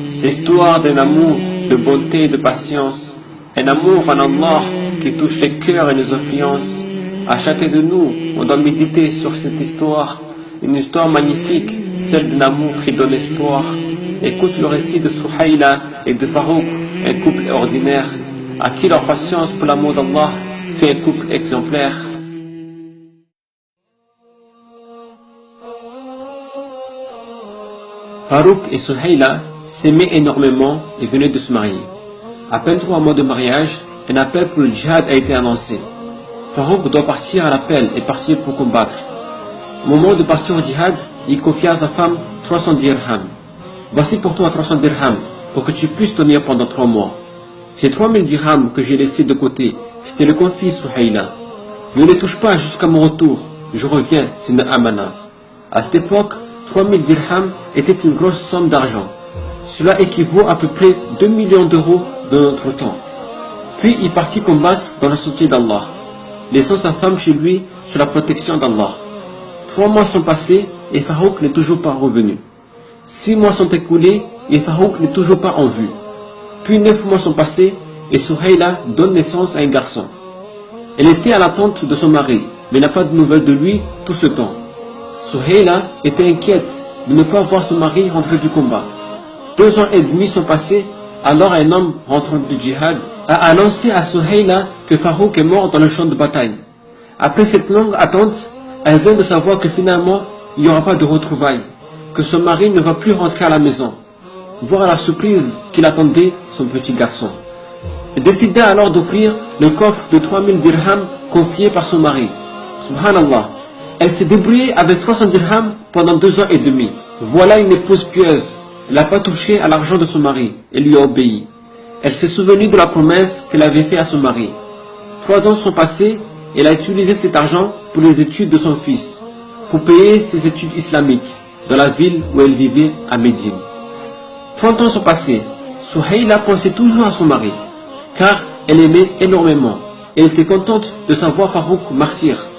C'est l'histoire d'un amour, de bonté et de patience, un amour en Allah qui touche les cœurs et les influences. À chacun de nous, on doit méditer sur cette histoire, une histoire magnifique, celle d'un amour qui donne espoir. Écoute le récit de Suhayla et de Farouk, un couple ordinaire, à qui leur patience pour l'amour d'Allah fait un couple exemplaire. Farouk et Suhayla s'aimaient énormément et venaient de se marier. À peine 3 mois de mariage, un appel pour le djihad a été annoncé. Farouk doit partir à l'appel et partir pour combattre. Au moment de partir au djihad, il confia à sa femme 300 dirhams. Voici pour toi 300 dirhams, pour que tu puisses tenir pendant 3 mois. Ces 3000 dirhams que j'ai laissés de côté, c'était le conflit Suhayla. Ne les touche pas jusqu'à mon retour, je reviens, c'est une amana. À cette époque, 3000 dirhams était une grosse somme d'argent. Cela équivaut à peu près 2 millions d'euros de notre temps. Puis il partit combattre dans le sentier d'Allah, laissant sa femme chez lui sous la protection d'Allah. 3 mois sont passés et Farouk n'est toujours pas revenu. 6 mois sont écoulés et Farouk n'est toujours pas en vue. Puis 9 mois sont passés et Suhayla donne naissance à un garçon. Elle était à l'attente de son mari, mais n'a pas de nouvelles de lui tout ce temps. Suhayla était inquiète de ne pas voir son mari rentrer du combat. 2 ans et demi sont passés, alors un homme rentrant du djihad a annoncé à Suhayla que Farouk est mort dans le champ de bataille. Après cette longue attente, elle vient de savoir que finalement il n'y aura pas de retrouvailles, que son mari ne va plus rentrer à la maison. Voir la surprise qu'il attendait son petit garçon. Elle décida alors d'offrir le coffre de 3000 dirhams confié par son mari. Subhanallah. Elle s'est débrouillée avec 300 dirhams pendant 2 ans et demi. Voilà une épouse pieuse. Elle n'a pas touché à l'argent de son mari et lui a obéi. Elle s'est souvenue de la promesse qu'elle avait faite à son mari. 3 ans sont passés et elle a utilisé cet argent pour les études de son fils, pour payer ses études islamiques dans la ville où elle vivait à Médine. 30 ans sont passés. Suhayla pensait toujours à son mari, car elle aimait énormément et elle était contente de savoir Farouk martyr.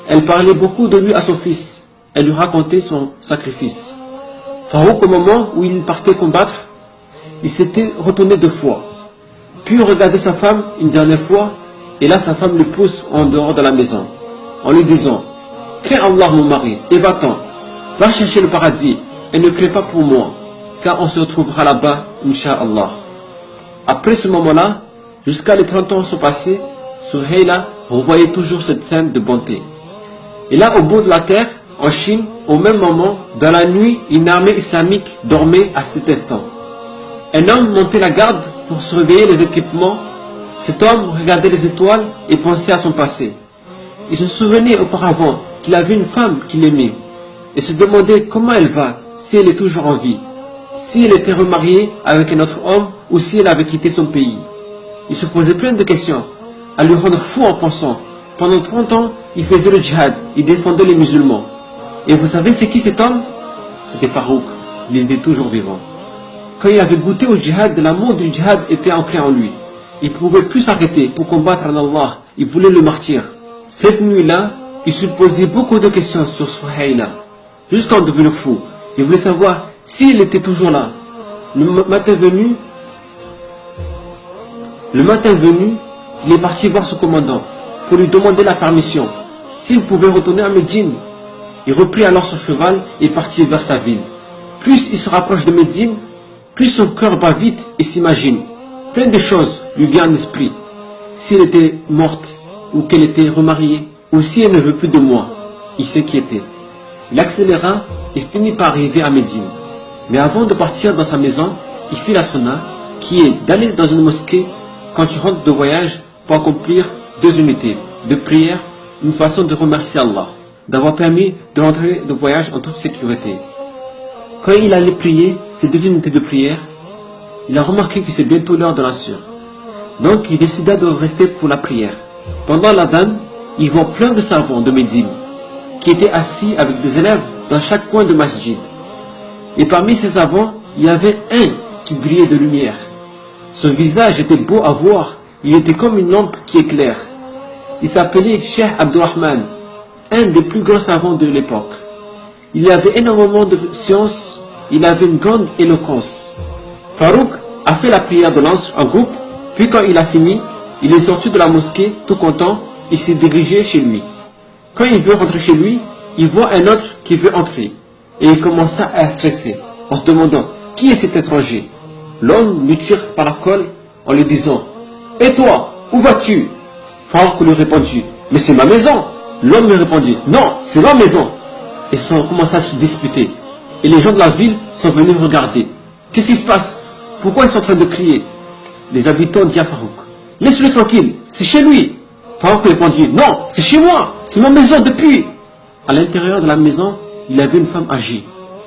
Elle parlait beaucoup de lui à son fils. Elle lui racontait son sacrifice. Farouk, au moment où il partait combattre, il s'était retourné 2 fois. Puis regardait sa femme une dernière fois, et là sa femme le pousse en dehors de la maison, en lui disant « Crains Allah mon mari, et va-t'en, va chercher le paradis, et ne crains pas pour moi, car on se retrouvera là-bas, Inch'Allah. » Après ce moment-là, jusqu'à les 30 ans sont passés, Suhayla revoyait toujours cette scène de bonté. Et là, au bout de la terre, en Chine, au même moment, dans la nuit, une armée islamique dormait à cet instant. Un homme montait la garde pour surveiller les équipements. Cet homme regardait les étoiles et pensait à son passé. Il se souvenait auparavant qu'il avait une femme qu'il aimait et se demandait comment elle va, si elle est toujours en vie, si elle était remariée avec un autre homme ou si elle avait quitté son pays. Il se posait plein de questions, à lui rendre fou en pensant. Pendant 30 ans, il faisait le djihad, il défendait les musulmans. Et vous savez c'est qui cet homme? C'était Farouk, il était toujours vivant. Quand il avait goûté au djihad, l'amour du djihad était ancré en lui. Il ne pouvait plus s'arrêter pour combattre en Allah, il voulait le martyr. Cette nuit-là, il se posait beaucoup de questions sur Suhayla, jusqu'en devenant fou. Il voulait savoir s'il était toujours là. Le matin venu, il est parti voir son commandant pour lui demander la permission, s'il pouvait retourner à Médine. Il reprit alors son cheval et partit vers sa ville. Plus il se rapproche de Médine, plus son cœur bat vite et s'imagine. Plein de choses lui viennent à l'esprit. Si elle était morte, ou qu'elle était remariée, ou si elle ne veut plus de moi, il s'inquiétait. Il accéléra et finit par arriver à Médine. Mais avant de partir dans sa maison, il fit la sunna, qui est d'aller dans une mosquée quand tu rentres de voyage pour accomplir 2 unités de prière, une façon de remercier Allah d'avoir permis de rentrer de voyage en toute sécurité. Quand il allait prier ces 2 unités de prière, il a remarqué que c'est bientôt l'heure de l'Asr. Donc il décida de rester pour la prière. Pendant l'adhan, il voit plein de savants de Médine qui étaient assis avec des élèves dans chaque coin de masjid. Et parmi ces savants, il y avait un qui brillait de lumière. Son visage était beau à voir, il était comme une lampe qui éclaire. Il s'appelait Cheikh Abdurrahman, un des plus grands savants de l'époque. Il avait énormément de science, il avait une grande éloquence. Farouk a fait la prière de l'Asr en groupe, puis quand il a fini, il est sorti de la mosquée, tout content, il s'est dirigé chez lui. Quand il veut rentrer chez lui, il voit un autre qui veut entrer, et il commença à stresser, en se demandant, qui est cet étranger? L'homme lui tire par la colle en lui disant, et toi, où vas-tu? Farouk lui répondit, mais c'est ma maison. L'homme lui répondit, non, c'est ma maison. Et ils ont commencé à se disputer. Et les gens de la ville sont venus regarder. Qu'est-ce qui se passe? Pourquoi ils sont en train de crier? Les habitants disent à Farouk, laisse-le tranquille, c'est chez lui. Farouk répondit, non, c'est chez moi, c'est ma maison depuis. À l'intérieur de la maison, il avait une femme âgée.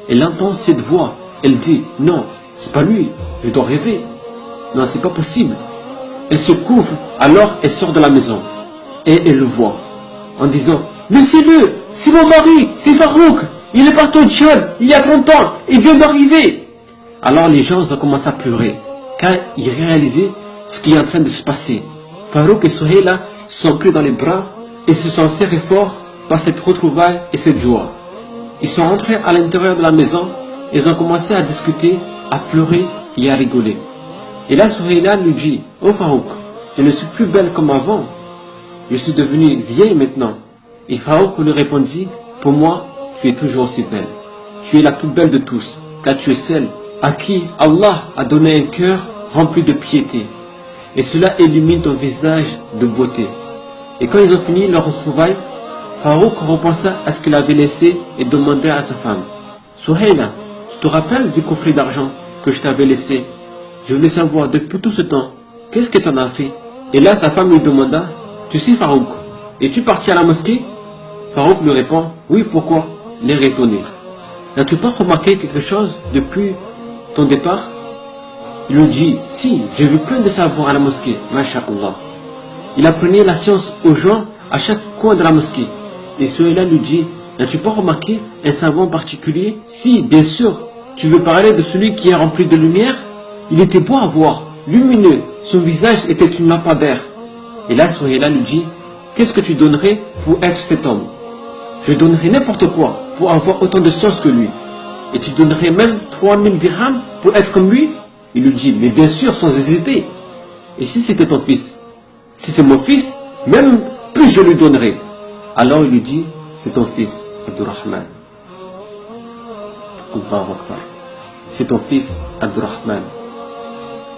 Elle entend cette voix. Elle dit, non, c'est pas lui, je dois rêver. Non, c'est pas possible. Elle se couvre, alors elle sort de la maison. Et elle le voit, en disant, laissez-le, c'est mon mari, c'est Farouk. Il est parti au djihad, il y a 30 ans, il vient d'arriver. Alors les gens ont commencé à pleurer, car ils réalisaient ce qui est en train de se passer. Farouk et Souheila sont pris dans les bras et se sont serrés fort par cette retrouvaille et cette joie. Ils sont entrés à l'intérieur de la maison, ils ont commencé à discuter, à pleurer et à rigoler. Et là Souheila lui dit, oh Farouk, je ne suis plus belle comme avant, je suis devenue vieille maintenant. Et Farouk lui répondit, pour moi, tu es toujours aussi belle. Tu es la plus belle de tous, car tu es celle à qui Allah a donné un cœur rempli de piété. Et cela illumine ton visage de beauté. Et quand ils ont fini leur retrouvaille, Farouk repensa à ce qu'il avait laissé et demanda à sa femme, Souheila, tu te rappelles du coffret d'argent que je t'avais laissé? Je voulais savoir depuis tout ce temps, qu'est-ce que tu en as fait? Et là sa femme lui demanda, tu sais Farouk, es-tu parti à la mosquée? Farouk lui répond, oui, pourquoi? L'air étonné. N'as-tu pas remarqué quelque chose depuis ton départ? Il lui dit, si, j'ai vu plein de savants à la mosquée, masha'Allah. Il apprenait la science aux gens à chaque coin de la mosquée. Et celui-là lui dit, n'as-tu pas remarqué un savant particulier? Si, bien sûr, tu veux parler de celui qui est rempli de lumière? Il était beau à voir, lumineux, son visage était une lampadaire. Et là, celui-là lui dit, qu'est-ce que tu donnerais pour être cet homme? Je donnerais n'importe quoi pour avoir autant de science que lui. Et tu donnerais même 3000 dirhams pour être comme lui? Il lui dit, mais bien sûr, sans hésiter. Et si c'était ton fils? Si c'est mon fils, même plus je lui donnerai. Alors il lui dit, c'est ton fils, Abdurrahman. Allahu Akbar. C'est ton fils, Abdurrahman.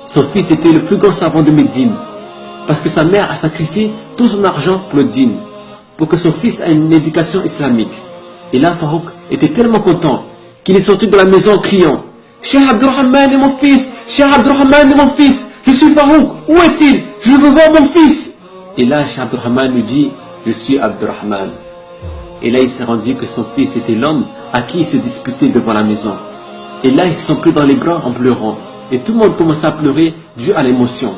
Son fils était le plus grand savant de Médine, parce que sa mère a sacrifié tout son argent pour le dîn, pour que son fils ait une éducation islamique. Et là, Farouk était tellement content qu'il est sorti de la maison en criant, Cheikh Abdurrahman est mon fils, Cheikh Abdurrahman est mon fils, je suis Farouk, où est-il? Je veux voir mon fils. Et là, Cheikh Abdurrahman lui dit, je suis Abdurrahman. Et là, il s'est rendu que son fils était l'homme à qui il se disputait devant la maison. Et là, ils se sont pris dans les bras en pleurant. Et tout le monde commençait à pleurer dû à l'émotion.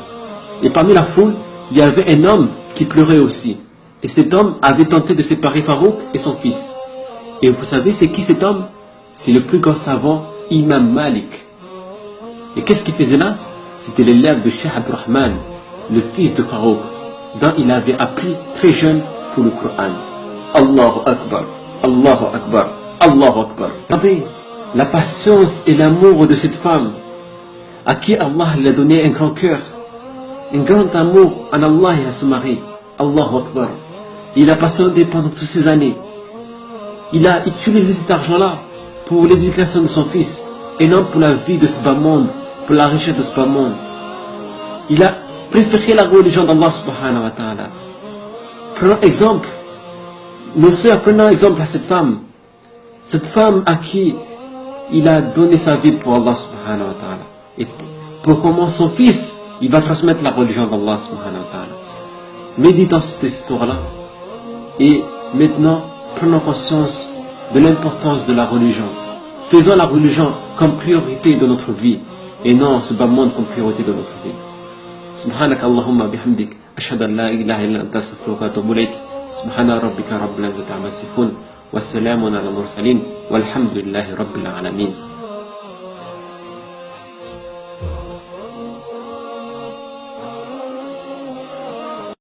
Et parmi la foule, il y avait un homme qui pleurait aussi. Et cet homme avait tenté de séparer Farouk et son fils. Et vous savez, c'est qui cet homme? C'est le plus grand savant, Imam Malik. Et qu'est-ce qu'il faisait là? C'était l'élève de Cheikh Abdurrahman, le fils de Farouk, dont il avait appris très jeune pour le Coran. Allahu Akbar, Allahu Akbar, Allahu Akbar. Regardez la patience et l'amour de cette femme, à qui Allah lui a donné un grand cœur, un grand amour en Allah et à son mari. Allahu Akbar. Il a patienté pendant toutes ces années. Il a utilisé cet argent-là pour l'éducation de son fils, et non pour la vie de ce bas monde, pour la richesse de ce bas monde. Il a préféré la religion d'Allah subhanahu wa ta'ala. Prenons exemple, nos sœurs, prenons exemple à cette femme à qui il a donné sa vie pour Allah subhanahu wa ta'ala. Et pour comment son fils, il va transmettre la religion d'Allah subhanahu wa ta'ala. Méditons cette histoire-là. Et maintenant, prenons conscience de l'importance de la religion. Faisons la religion comme priorité de notre vie et non ce bas monde comme priorité de notre vie. سبحانك اللهم بحمدك أشهد أن لا إله إلا أنت أستغفرك وأتوب إليك سبحان ربك رب العزة عما يصفون والسلام على المرسلين والحمد لله رب العالمين.